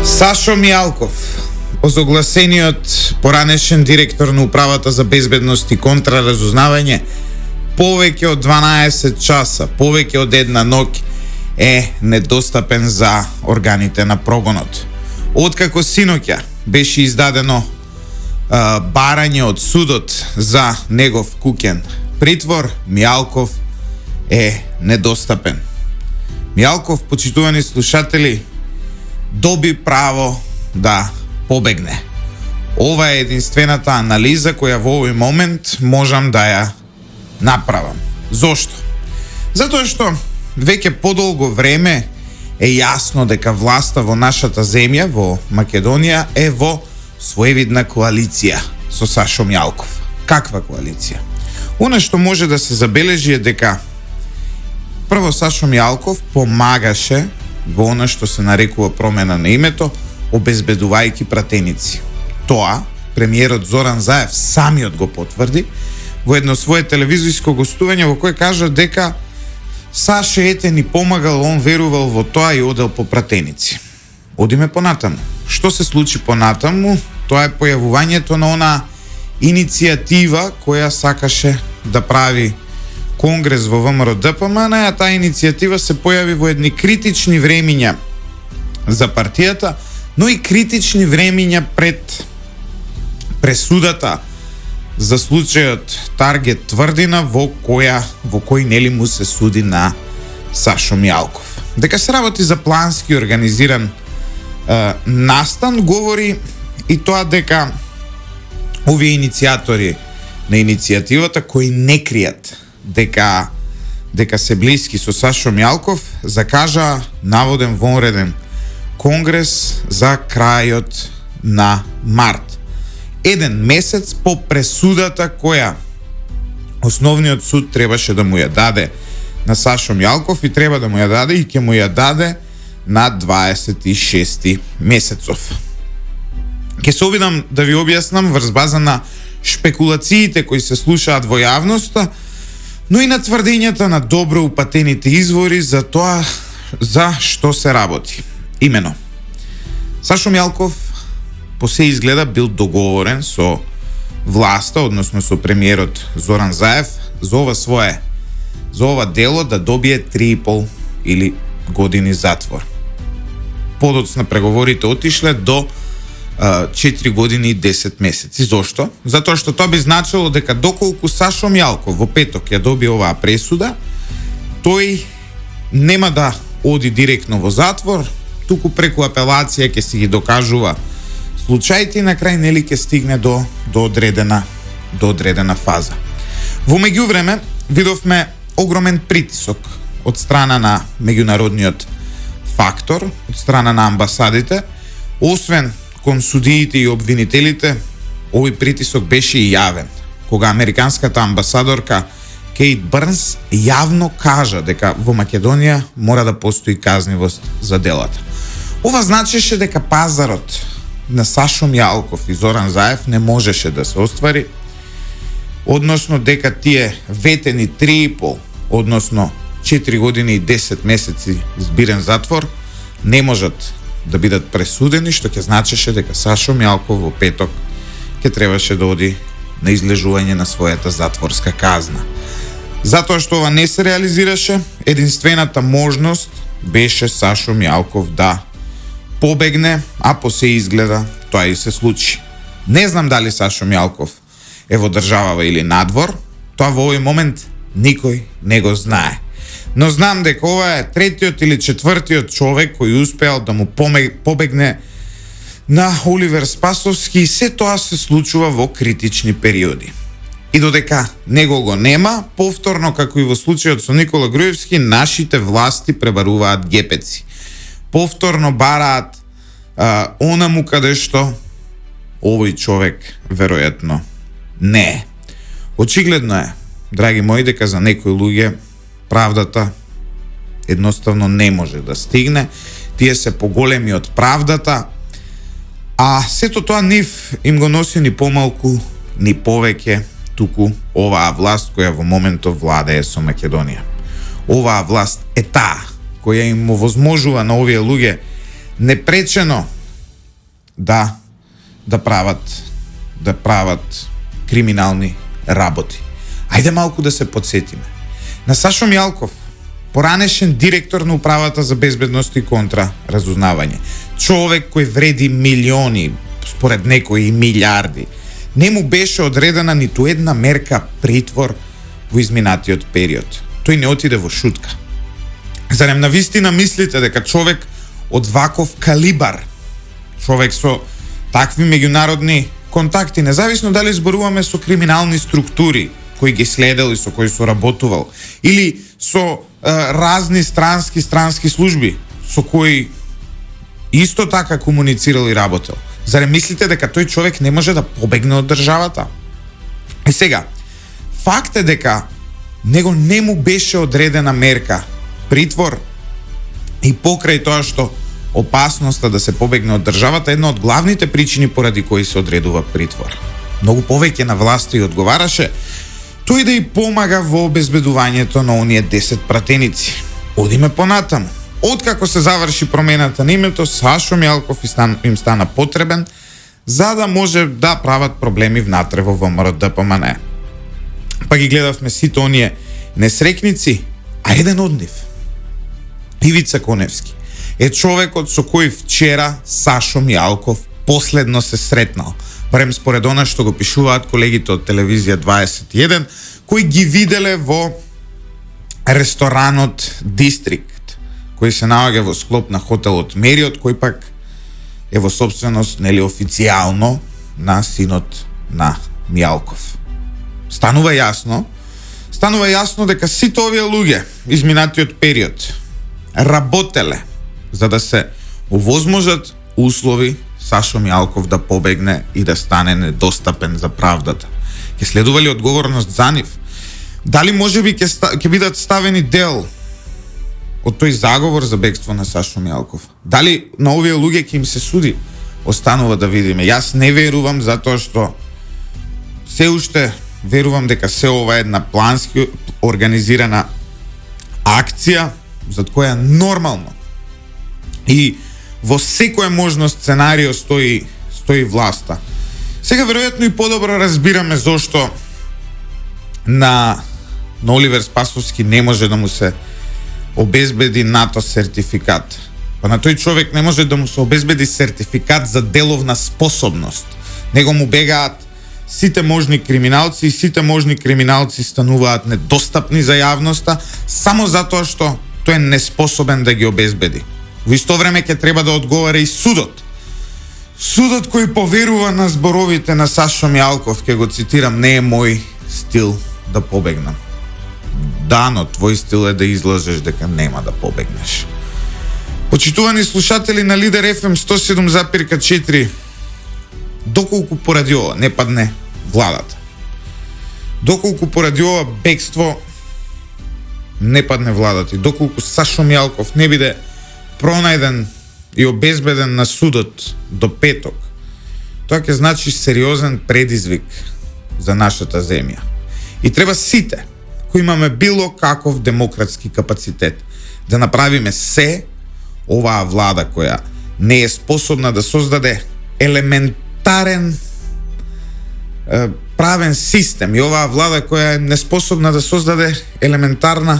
Сашо Мијалков, озогласениот поранешен директор на Управата за безбедност и контраразузнавање, повеќе од 12 часа, повеќе од една ноќ е недостапен за органите на прогонот. Откако синоќа беше издадено барање од судот за негов куќен притвор, Мијалков е недостапен. Мијалков, почитувани слушатели, доби право да побегне. Ова е единствената анализа која во овој момент можам да ја направам. Зошто? Затоа што веќе подолго време е јасно дека власта во нашата земја, во Македонија, е во своевидна коалиција со Сашо Мијалков. Каква коалиција? Она што може да се забележи е дека прво Сашо Мијалков помагаше во она што се нарекува промена на името, обезбедувајќи пратеници. Тоа премиерот Зоран Заев самиот го потврди во едно свое телевизиско гостување во кое кажа дека Саше ете ни помагал, он верувал во тоа и одел по пратеници. Одиме понатаму. Што се случи понатаму? Тоа е појавувањето на она иницијатива која сакаше да прави Конгрес во ВМРО ДПМН, а таа иницијатива се појави во едни критични времиња за партијата, но и критични времиња пред пресудата за случајот Таргет Тврдина во кој нели му се суди на Сашо Мијалков. Дека се работи за плански организиран настан, говори и тоа дека овие иницијатори на иницијативата кои не кријат дека се блиски со Сашо Мијалков, закажа наводен вонреден конгрес за крајот на март. Еден месец по пресудата која основниот суд требаше да му ја даде на Сашо Мијалков и треба да му ја даде и ќе му ја даде на 26 месецов. Ќе се обидам да ви објаснам врз база на шпекулациите кои се слушаат во јавноста, но и на тврдењата на добро упатените извори за тоа за што се работи. Имено, Сашо Мијалков по се изгледа бил договорен со власта, односно со премиерот Зоран Заев, за ова дело да добие 3,5 или години затвор. Подоцна преговорите отишле до 4 години и 10 месеци. Зошто? Затоа што тоа би значило дека доколку Сашо Мијалков во петок ја доби оваа пресуда, тој нема да оди директно во затвор, туку преку апелација ќе си ги докажува случаите и на крај нели ќе стигне до одредена фаза. Во меѓувреме видовме огромен притисок од страна на меѓународниот фактор, од страна на амбасадите, освен кон судиите и обвинителите. Овој притисок беше и јавен, кога американската амбасадорка Кейт Брнс јавно кажа дека во Македонија мора да постои казнивост за делата. Ова значеше дека пазарот на Сашо Мијалков и Зоран Заев не можеше да се оствари, односно дека тие ветени 3,5, односно 4 години и 10 месеци збирен затвор не можат да бидат пресудени, што ќе значеше дека Сашо Мијалков во петок ќе требаше да оди на излежување на својата затворска казна. Затоа што ова не се реализираше, единствената можност беше Сашо Мијалков да побегне, а по се изгледа тоа и се случи. Не знам дали Сашо Мијалков е во државава или надвор, тоа во овој момент никој не го знае. Но знам дека ова е третиот или четвртиот човек кој успеал да му побегне на Оливер Спасовски и се тоа се случува во критични периоди. И додека него го нема, повторно како и во случајот со Никола Груевски, нашите власти пребаруваат гепеци. Повторно бараат онаму каде што овој човек веројатно не е. Очигледно е, драги мои, дека за некои луѓе правдата едноставно не може да стигне. Тие се поголеми од правдата, а сето тоа нив им го носи ни помалку, ни повеќе, туку оваа власт која во моментов владее со Македонија. Оваа власт е таа која им овозможува на овие луѓе непречено да прават криминални работи. Ајде малку да се подсетиме. На Сашо Мјалков, поранешен директор на Управата за безбедност и контраразузнавање, човек кој вреди милиони, според некои и милиарди, не му беше одредена ниту една мерка притвор во изминатиот период. Тој не отиде во шутка. Зарем навистина мислите дека човек од ваков калибар, човек со такви меѓународни контакти, независно дали зборуваме со криминални структури кои ги следел и со кои соработувал, или со разни странски служби со кои исто така комуницирал и работел. Зарем мислите дека тој човек не може да побегне од државата? И сега, факт е дека него не му беше одредена мерка притвор и покрај тоа што опасноста да се побегне од државата е една од главните причини поради кои се одредува притвор. Многу повеќе на власта и одговараше тој да и помага во обезбедувањето на оние 10 пратеници. Одиме понатаму. Откако се заврши промената на името, Сашо Мјалков им стана потребен за да може да прават проблеми внатре во ВМРО-ДПМНЕ. Па ги гледавме сите оние несрекници, а еден од нив, Ивица Коневски, е човекот со кој вчера Сашо Мјалков последно се сретнал. Барем според она што го пишуваат колегите од телевизија 21, кои ги виделе во ресторанот Дистрикт, кој се наоѓа во склоп на хотелот Мериот, кој пак е во собственост, нели официјално, на синот на Мјалков. Станува јасно дека сите овие луѓе изминатиот период работеле за да се овозможат услови Сашо Мјалков да побегне и да стане недостапен за правдата. Ќе следува ли одговорност за нив? Дали можеби ќе бидат ставени дел од тој заговор за бегство на Сашо Мјалков? Дали на овие луѓе ќе им се суди? Останува да видиме. Јас не верувам, затоа што се уште верувам дека се ова е една плански организирана акција зад која нормално и во секој можно сценарио стои власта. Сега веројатно и подобро разбираме зошто на Оливер Спасовски не може да му се обезбеди НАТО сертификат. Па на тој човек не може да му се обезбеди сертификат за деловна способност. Него му бегаат сите можни криминалци и сите можни криминалци стануваат недостапни за јавноста само затоа што тој е неспособен да ги обезбеди. Во исто време ќе треба да одговара и судот. Судот кој поверува на зборовите на Сашо Мјалков, ќе го цитирам, не е мој стил да побегнам. Да, но твој стил е да излажеш дека нема да побегнеш. Почитувани слушатели на Лидер FM 107,4, доколку поради ова не падне владата, доколку поради ова бегство не падне владата и доколку Сашо Мјалков не биде пронајден и обезбеден на судот до петок, тоа ќе значи сериозен предизвик за нашата земја. И треба сите кои имаме било каков демократски капацитет да направиме се оваа влада која не е способна да создаде елементарен правен систем и оваа влада која е неспособна да создаде елементарна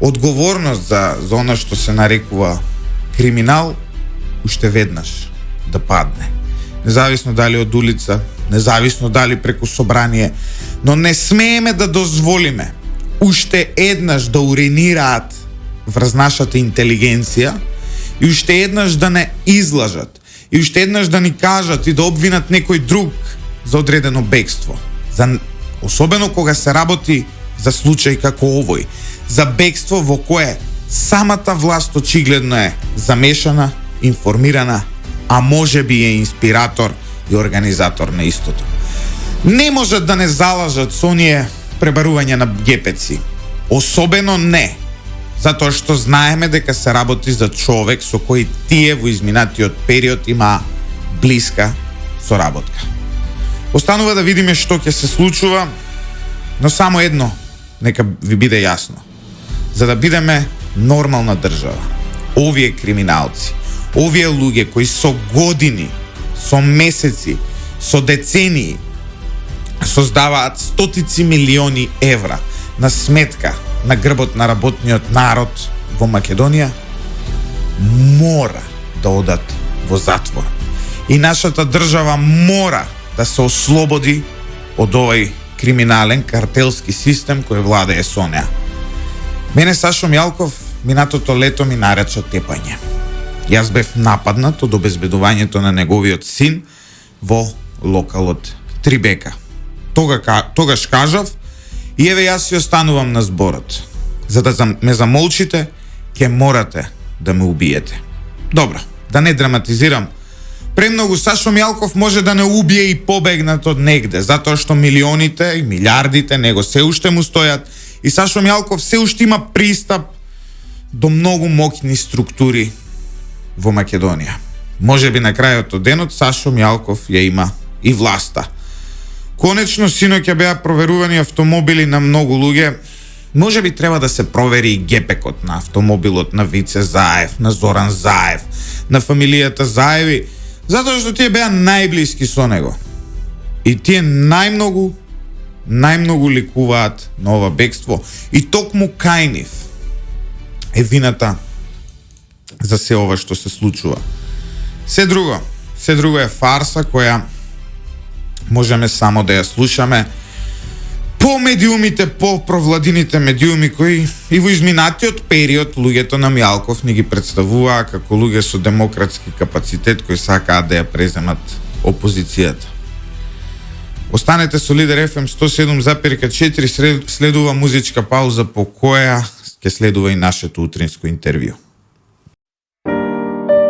одговорност за она што се нарекува криминал, уште веднаш да падне. Независно дали од улица, независно дали преку собрание, но не смееме да дозволиме уште еднаш да уринираат врз нашата интелигенција и уште еднаш да не излажат и уште еднаш да ни кажат и да обвинат некој друг за одредено бегство. Особено кога се работи за случај како овој, за бегство во кое самата власт очигледно е замешана, информирана, а може би е инспиратор и организатор на истото. Не можат да не залажат со оние пребарување на гепеци. Особено не, затоа што знаеме дека се работи за човек со кој тие во изминатиот период има блиска соработка. Останува да видиме што ќе се случува, но само едно нека ви биде јасно. За да бидеме нормална држава, овие криминалци, овие луѓе кои со години со месеци, со децении создаваат стотици милиони евра на сметка на грбот на работниот народ во Македонија, мора да одат во затвор. И нашата држава мора да се ослободи од овој криминален картелски систем кој владее со неа. Мене Сашо Мјалков минатото лето ми нарече тепање. Јас бев нападнат од обезбедувањето на неговиот син во локалот Трибека. Тогаш кажав, и еве јас си останувам на зборот. За да ме замолчите, ќе морате да ме убиете. Добро, да не драматизирам. Премногу Сашо Мјалков може да не убие и побегнат од негде, затоа што милионите и милиардите него се уште му стојат и Сашо Мјалков се уште има пристап до многу моќни структури во Македонија. Може би на крајот од денот Сашо Мјалков ја има и власта. Конечно, синоќа беа проверувани автомобили на многу луѓе. Може би треба да се провери и гепекот на автомобилот на Вице Заев, на Зоран Заев, на фамилијата Заеви, затоа што тие беа најблиски со него. И тие најмногу ликуваат на ова бегство. И токму кај нив е вината за се ова што се случува. Се друго е фарса која можеме само да ја слушаме по медиумите, по провладините медиуми кои и во изминатиот период луѓето на Мјалков ни ги представуваа како луѓе со демократски капацитет кои сакаат да ја преземат опозицијата. Останете со Лидер FM 107,4, следува музичка пауза по која ќе следува и нашето утринско интервју.